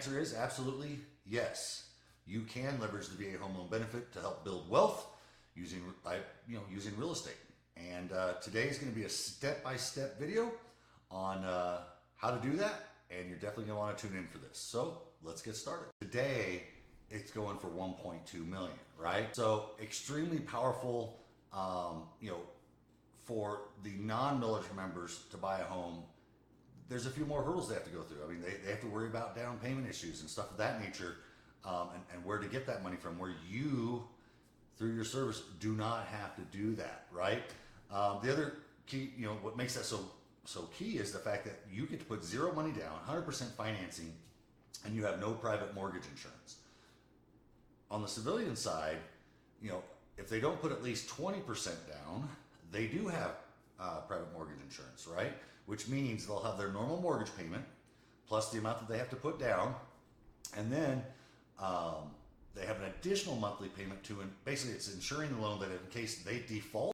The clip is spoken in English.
answer is absolutely yes. You can leverage the VA home loan benefit to help build wealth using real estate. And today is going to be a step-by-step video on how to do that, and you're definitely going to want to tune in for this. So let's get started. Today, it's going for 1.2 million, right? So extremely powerful. For the non-military members to buy a home, there's a few more hurdles they have to go through. I mean, they have to worry about down payment issues and stuff of that nature, and where to get that money from, where you, through your service, do not have to do that, right? The other key, what makes that so key is the fact that you get to put zero money down, 100% financing, and you have no private mortgage insurance. On the civilian side, if they don't put at least 20% down, they do have private mortgage insurance, right? Which means they'll have their normal mortgage payment plus the amount that they have to put down, and then they have an additional monthly payment and basically it's insuring the loan that in case they default